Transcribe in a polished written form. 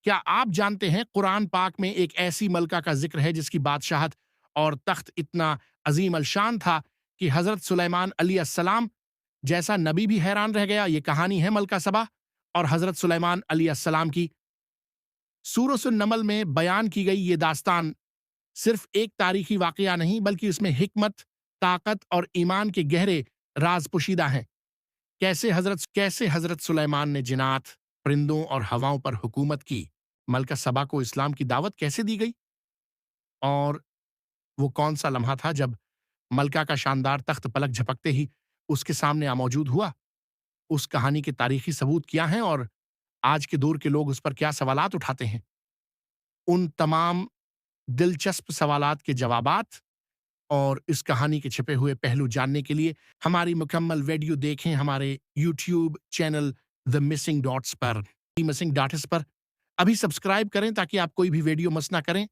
کیا آپ جانتے ہیں قرآن پاک میں ایک ایسی ملکہ کا ذکر ہے جس کی بادشاہت اور تخت اتنا عظیم الشان تھا کہ حضرت سلیمان علیہ السلام جیسا نبی بھی حیران رہ گیا؟ یہ کہانی ہے ملکہ سبا اور حضرت سلیمان علیہ السلام کی۔ سورۃ النمل میں بیان کی گئی یہ داستان صرف ایک تاریخی واقعہ نہیں بلکہ اس میں حکمت، طاقت اور ایمان کے گہرے راز پوشیدہ ہیں۔ کیسے حضرت سلیمان نے جنات، پرندوں اور ہواؤں پر حکومت کی؟ ملکہ سبا کو اسلام کی دعوت کیسے دی گئی؟ اور وہ کون سا لمحہ تھا جب ملکہ کا شاندار تخت پلک جھپکتے ہی اس کے سامنے موجود ہوا؟ اس کہانی کے تاریخی ثبوت کیا ہیں اور آج کے دور کے لوگ اس پر کیا سوالات اٹھاتے ہیں؟ ان تمام دلچسپ سوالات کے جوابات اور اس کہانی کے چھپے ہوئے پہلو جاننے کے لیے ہماری مکمل ویڈیو دیکھیں ہمارے YouTube channel The Missing Dots پر۔ ابھی سبسکرائب کریں تاکہ آپ کوئی بھی ویڈیو مس نہ کریں۔